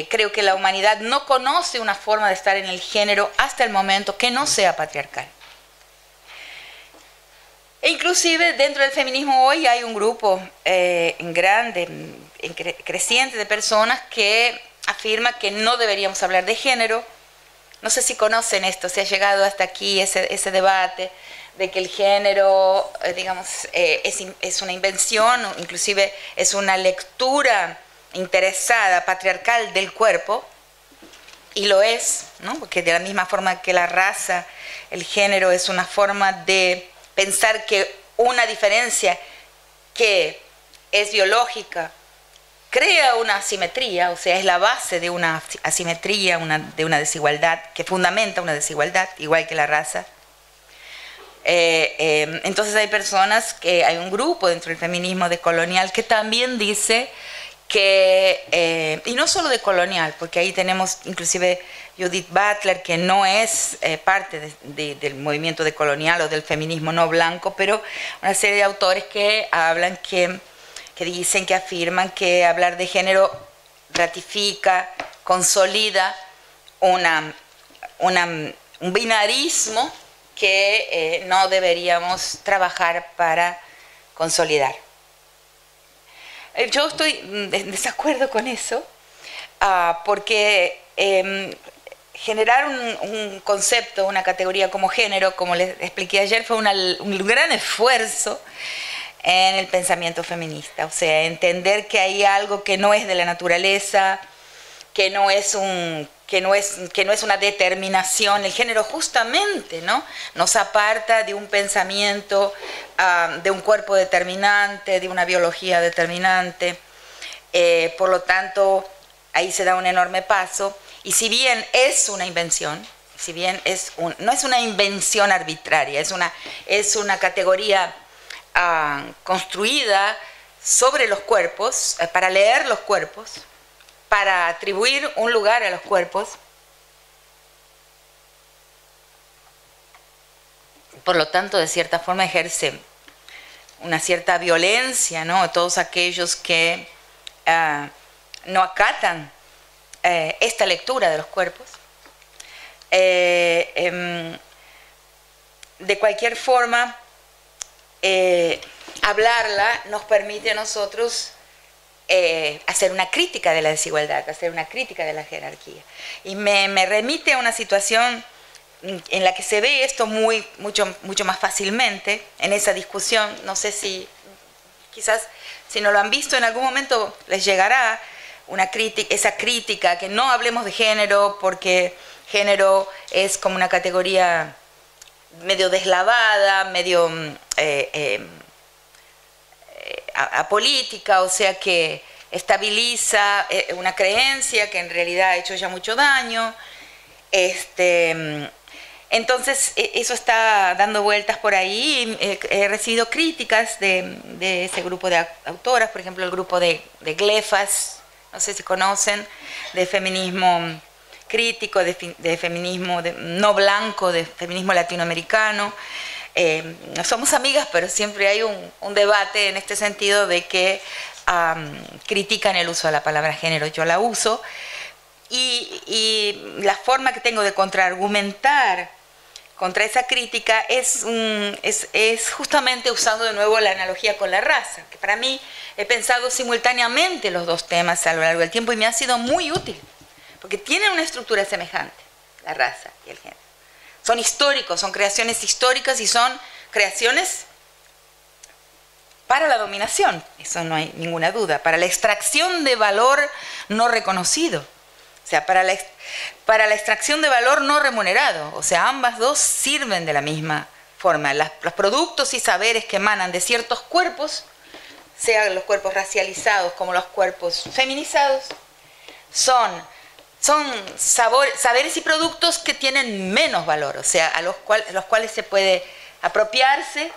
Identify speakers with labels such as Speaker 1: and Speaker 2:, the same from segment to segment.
Speaker 1: Creo que la humanidad no conoce una forma de estar en el género hasta el momento que no sea patriarcal. E inclusive dentro del feminismo hoy hay un grupo grande, creciente de personas que afirma que no deberíamos hablar de género. No sé si conocen esto, se ha llegado hasta aquí ese debate de que el género, digamos, es una invención, inclusive es una lectura interesada, patriarcal del cuerpo, y lo es, ¿no? Porque de la misma forma que la raza, el género es una forma de pensar que una diferencia que es biológica crea una asimetría, o sea, es la base de una asimetría, de una desigualdad, que fundamenta una desigualdad, igual que la raza. Entonces hay un grupo dentro del feminismo decolonial que también dice que, y no solo decolonial, porque ahí tenemos inclusive Judith Butler, que no es parte del movimiento decolonial o del feminismo no blanco, pero una serie de autores que hablan que dicen, que afirman que hablar de género ratifica, consolida un binarismo que no deberíamos trabajar para consolidar. Yo estoy en desacuerdo con eso, porque generar un concepto, una categoría como género, como les expliqué ayer, fue un gran esfuerzo en el pensamiento feminista. O sea, entender que hay algo que no es de la naturaleza, que no es una determinación. El género justamente, ¿no?, nos aparta de un pensamiento, de un cuerpo determinante, de una biología determinante. Por lo tanto, ahí se da un enorme paso. Y si bien es una invención, si bien no es una invención arbitraria, es una categoría construida sobre los cuerpos, para leer los cuerpos, para atribuir un lugar a los cuerpos. Por lo tanto, de cierta forma ejerce una cierta violencia, ¿no?, a todos aquellos que no acatan esta lectura de los cuerpos. De cualquier forma, hablarla nos permite a nosotros hacer una crítica de la desigualdad, hacer una crítica de la jerarquía. Y me remite a una situación en la que se ve esto mucho más fácilmente en esa discusión. No sé si, quizás, si no lo han visto, en algún momento les llegará esa crítica, que no hablemos de género, porque género es como una categoría medio deslavada, medio apolítica, o sea, que estabiliza una creencia que en realidad ha hecho ya mucho daño. Entonces, eso está dando vueltas por ahí. He recibido críticas de ese grupo de autoras, por ejemplo, el grupo de Glefas, no sé si conocen, de feminismo crítico, de feminismo no blanco, de feminismo latinoamericano. No somos amigas, pero siempre hay un debate en este sentido de que critican el uso de la palabra género. Yo la uso, y la forma que tengo de contraargumentar contra esa crítica es justamente usando de nuevo la analogía con la raza, que para mí he pensado simultáneamente los dos temas a lo largo del tiempo y me ha sido muy útil, porque tienen una estructura semejante, la raza y el género. Son históricos, son creaciones históricas y son creaciones para la dominación, eso no hay ninguna duda, para la extracción de valor no reconocido, o sea, para la extracción de valor no remunerado. O sea, ambas dos sirven de la misma forma. Los productos y saberes que emanan de ciertos cuerpos, sean los cuerpos racializados como los cuerpos feminizados, son saberes y productos que tienen menos valor, o sea, los cuales se puede apropiarse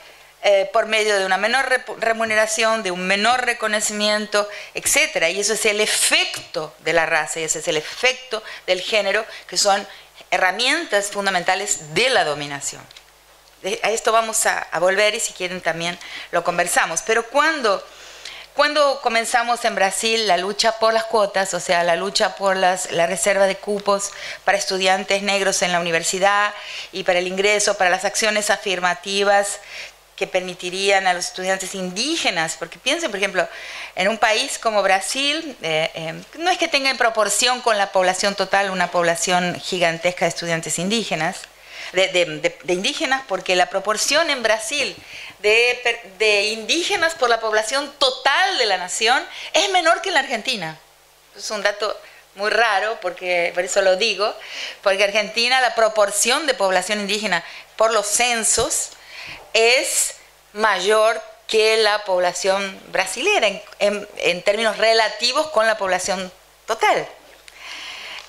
Speaker 1: por medio de una menor remuneración, de un menor reconocimiento, etc. Y eso es el efecto de la raza, y ese es el efecto del género, que son herramientas fundamentales de la dominación. A esto vamos a volver, y si quieren también lo conversamos. Pero cuando Cuando comenzamos en Brasil la lucha por las cuotas, o sea, la lucha por la reserva de cupos para estudiantes negros en la universidad y para el ingreso, para las acciones afirmativas que permitirían a los estudiantes indígenas, porque piensen, por ejemplo, en un país como Brasil, no es que tenga en proporción con la población total una población gigantesca de estudiantes indígenas, de indígenas, porque la proporción en Brasil de indígenas por la población total de la nación es menor que en la Argentina. Es un dato muy raro, porque por eso lo digo, porque en Argentina la proporción de población indígena por los censos es mayor que la población brasilera en términos relativos con la población total.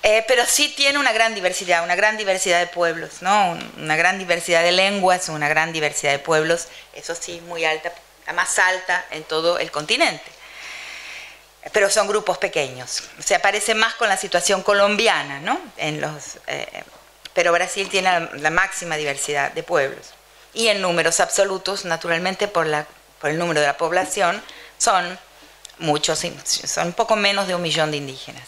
Speaker 1: Pero sí tiene una gran diversidad de pueblos, ¿no? Una gran diversidad de lenguas, una gran diversidad de pueblos, eso sí, muy alta, la más alta en todo el continente. Pero son grupos pequeños, se aparece más con la situación colombiana, ¿no? Pero Brasil tiene la máxima diversidad de pueblos. Y en números absolutos, naturalmente, por el número de la población, son muchos, son un poco menos de 1 millón de indígenas.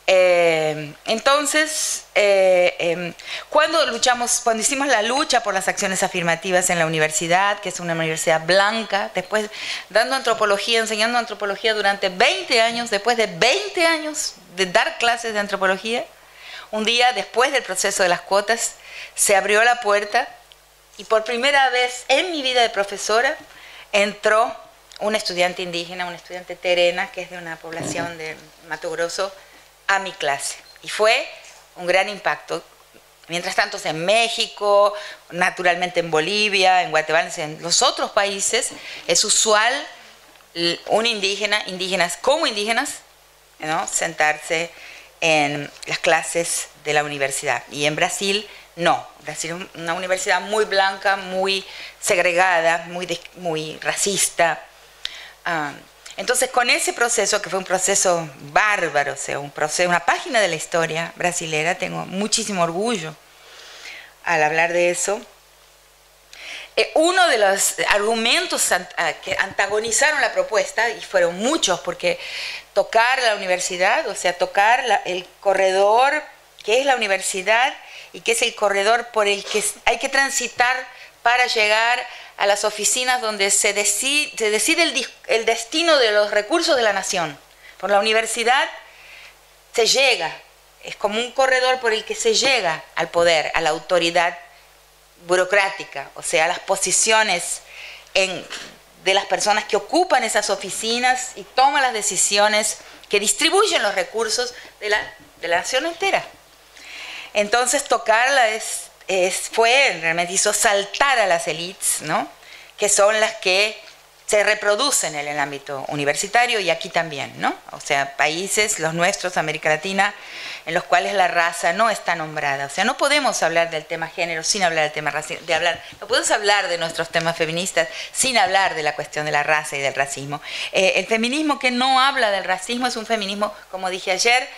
Speaker 1: Entonces, cuando hicimos la lucha por las acciones afirmativas en la universidad, que es una universidad blanca, después enseñando antropología durante 20 años, después de 20 años de dar clases de antropología, un día después del proceso de las cuotas, se abrió la puerta y por primera vez en mi vida de profesora entró un estudiante indígena, un estudiante terena, que es de una población de Mato Grosso, a mi clase. Y fue un gran impacto. Mientras tanto, en México, naturalmente en Bolivia, en Guatemala, en los otros países, es usual un indígenas como indígenas, ¿no?, sentarse en las clases de la universidad. Y en Brasil, no. Brasil es una universidad muy blanca, muy segregada, muy racista. Entonces, con ese proceso, que fue un proceso bárbaro, o sea, una página de la historia brasilera, tengo muchísimo orgullo al hablar de eso. Uno de los argumentos que antagonizaron la propuesta, y fueron muchos, porque tocar la universidad, o sea, tocar el corredor que es la universidad y que es el corredor por el que hay que transitar para llegar a las oficinas donde se decide el destino de los recursos de la nación. Por la universidad se llega, es como un corredor por el que se llega al poder, a la autoridad burocrática, o sea, a las posiciones de las personas que ocupan esas oficinas y toman las decisiones que distribuyen los recursos de la nación entera. Entonces, tocarla realmente hizo saltar a las élites, ¿no?, que son las que se reproducen en el ámbito universitario y aquí también, ¿no? O sea, países, los nuestros, América Latina, en los cuales la raza no está nombrada. O sea, no podemos hablar del tema género sin hablar del tema racismo, no podemos hablar de nuestros temas feministas sin hablar de la cuestión de la raza y del racismo. El feminismo que no habla del racismo es un feminismo, como dije ayer,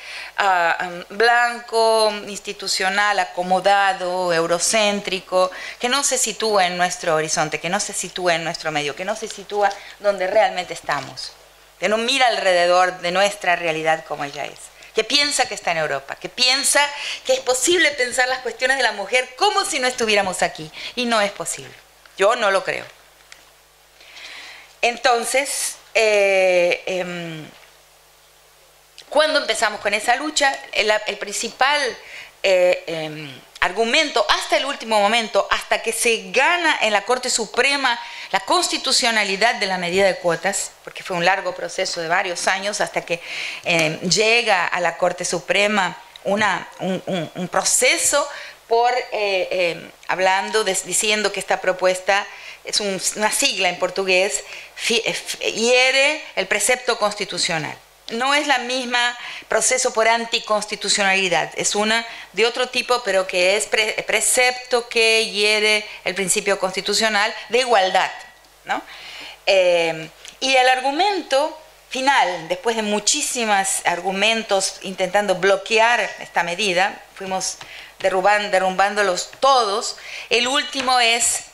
Speaker 1: blanco, institucional, acomodado, eurocéntrico, que no se sitúa en nuestro horizonte, que no se sitúa en nuestro medio, que no se sitúa donde realmente estamos, que no mira alrededor de nuestra realidad como ella es, que piensa que está en Europa, que piensa que es posible pensar las cuestiones de la mujer como si no estuviéramos aquí, y no es posible. Yo no lo creo. Entonces, cuando empezamos con esa lucha, el principal argumento, hasta el último momento, hasta que se gana en la Corte Suprema la constitucionalidad de la medida de cuotas, porque fue un largo proceso de varios años, hasta que llega a la Corte Suprema un proceso diciendo que esta propuesta es una sigla en portugués, hiere el precepto constitucional. No es la misma proceso por anticonstitucionalidad, es una de otro tipo, pero que es precepto que hiere el principio constitucional de igualdad, ¿no? Y el argumento final, después de muchísimos argumentos intentando bloquear esta medida, fuimos derrumbándolos todos, el último es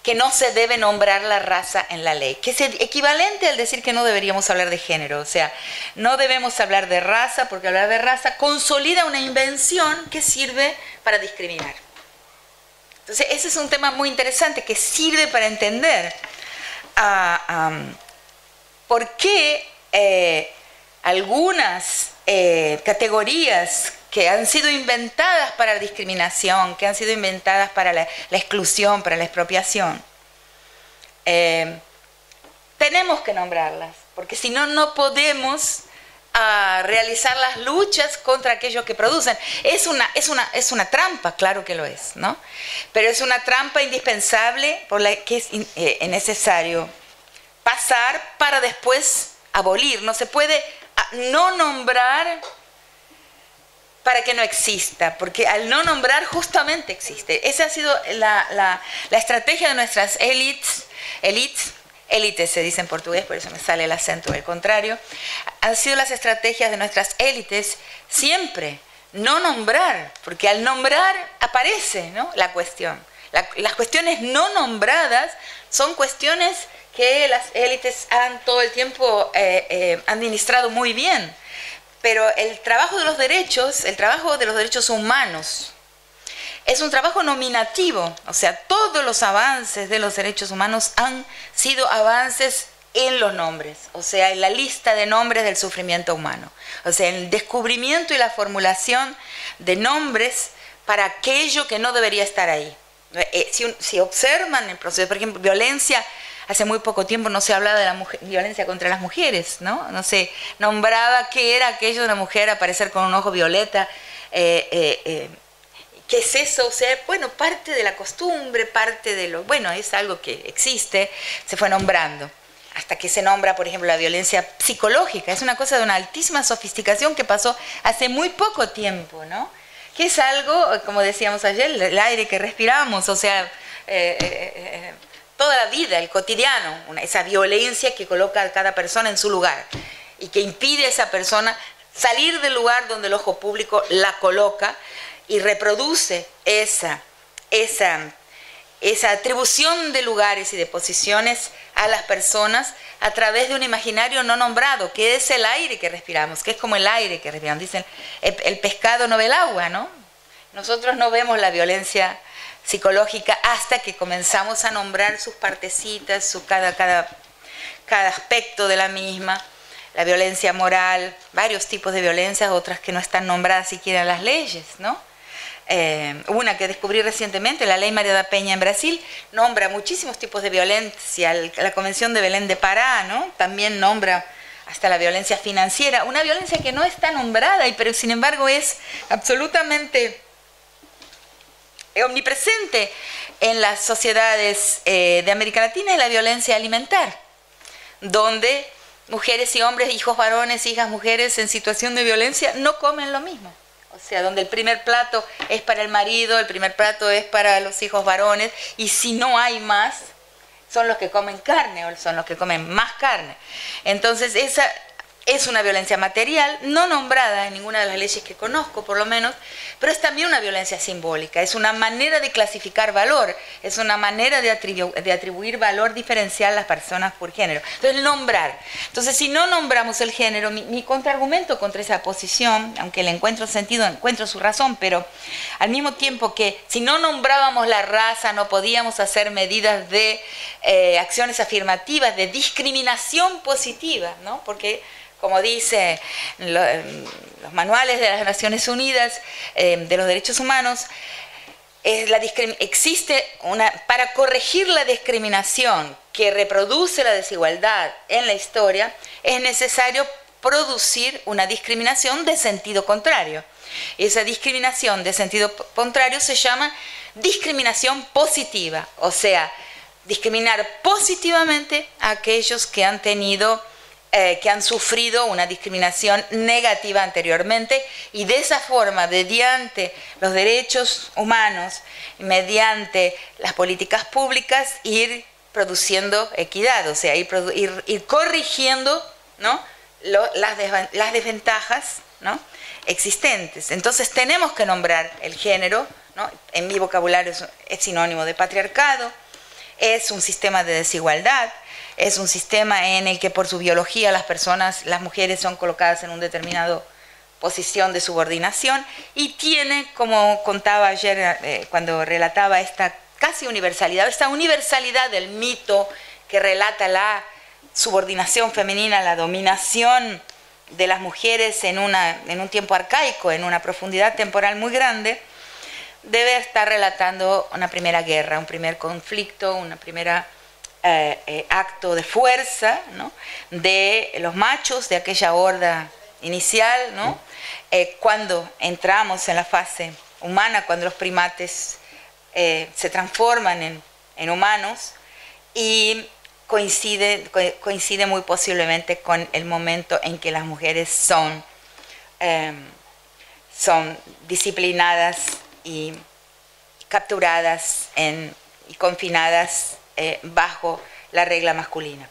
Speaker 1: que no se debe nombrar la raza en la ley, que es el equivalente al decir que no deberíamos hablar de género. O sea, no debemos hablar de raza porque hablar de raza consolida una invención que sirve para discriminar. Entonces, ese es un tema muy interesante que sirve para entender por qué algunas categorías que han sido inventadas para la discriminación, que han sido inventadas para la exclusión, para la expropiación, tenemos que nombrarlas, porque si no, no podemos realizar las luchas contra aquellos que producen. Es una trampa, claro que lo es, ¿no? Pero es una trampa indispensable por la que es necesario pasar para después abolir. No se puede no nombrar para que no exista, porque al no nombrar justamente existe. Esa ha sido la estrategia de nuestras élites se dice en portugués, por eso me sale el acento del contrario, han sido las estrategias de nuestras élites siempre, no nombrar, porque al nombrar aparece, ¿no?, la cuestión. Las cuestiones no nombradas son cuestiones que las élites han todo el tiempo administrado muy bien. Pero el trabajo de los derechos humanos, es un trabajo nominativo. O sea, todos los avances de los derechos humanos han sido avances en los nombres, o sea, en la lista de nombres del sufrimiento humano. O sea, en el descubrimiento y la formulación de nombres para aquello que no debería estar ahí. Si observan el proceso, por ejemplo, violencia, hace muy poco tiempo no se hablaba de la violencia contra las mujeres, ¿no? No se nombraba qué era aquello de una mujer aparecer con un ojo violeta. ¿Qué es eso? O sea, bueno, parte de la costumbre, parte de lo... Bueno, es algo que existe, se fue nombrando. Hasta que se nombra, por ejemplo, la violencia psicológica. Es una cosa de una altísima sofisticación que pasó hace muy poco tiempo, ¿no? Que es algo, como decíamos ayer, el aire que respiramos, o sea... toda la vida, el cotidiano, esa violencia que coloca a cada persona en su lugar y que impide a esa persona salir del lugar donde el ojo público la coloca y reproduce esa atribución de lugares y de posiciones a las personas a través de un imaginario no nombrado, que es el aire que respiramos, que es como el aire que respiramos. Dicen, el pescado no ve el agua, ¿no? Nosotros no vemos la violencia psicológica hasta que comenzamos a nombrar sus partecitas, cada aspecto de la misma, la violencia moral, varios tipos de violencias, otras que no están nombradas siquiera en las leyes, ¿no? Una que descubrí recientemente, la ley María da Peña en Brasil, nombra muchísimos tipos de violencia. La Convención de Belén de Pará, ¿no?, también nombra hasta la violencia financiera, una violencia que no está nombrada, pero sin embargo es absolutamente omnipresente en las sociedades de América Latina, es la violencia alimentar, donde mujeres y hombres, hijos varones, hijas mujeres en situación de violencia no comen lo mismo. O sea, donde el primer plato es para el marido, el primer plato es para los hijos varones, y si no hay más, son los que comen carne o son los que comen más carne. Entonces, esa es una violencia material, no nombrada en ninguna de las leyes que conozco, por lo menos, pero es también una violencia simbólica, es una manera de clasificar valor, es una manera de atribuir valor diferencial a las personas por género. Entonces, nombrar. Entonces, si no nombramos el género, mi contraargumento contra esa posición, aunque le encuentro sentido, encuentro su razón, pero al mismo tiempo que si no nombrábamos la raza, no podíamos hacer medidas de acciones afirmativas, de discriminación positiva, ¿no? Porque como dice los manuales de las Naciones Unidas de los derechos humanos, existe para corregir la discriminación que reproduce la desigualdad en la historia, es necesario producir una discriminación de sentido contrario. Esa discriminación de sentido contrario se llama discriminación positiva, o sea, discriminar positivamente a aquellos que han sufrido una discriminación negativa anteriormente, y de esa forma, mediante los derechos humanos, mediante las políticas públicas, ir produciendo equidad, o sea, ir corrigiendo, ¿no?, las desventajas, ¿no?, existentes. Entonces tenemos que nombrar el género, ¿no? En mi vocabulario es sinónimo de patriarcado, es un sistema de desigualdad, es un sistema en el que por su biología las mujeres son colocadas en una determinada posición de subordinación y tiene, como contaba ayer cuando relataba esta casi universalidad, esta universalidad del mito que relata la subordinación femenina, la dominación de las mujeres en un tiempo arcaico, en una profundidad temporal muy grande, debe estar relatando una primera guerra, un primer conflicto, una primera acto de fuerza, ¿no?, de los machos de aquella horda inicial, ¿no? Cuando entramos en la fase humana, cuando los primates se transforman en humanos, y coincide muy posiblemente con el momento en que las mujeres son disciplinadas y capturadas y confinadas bajo la regla masculina.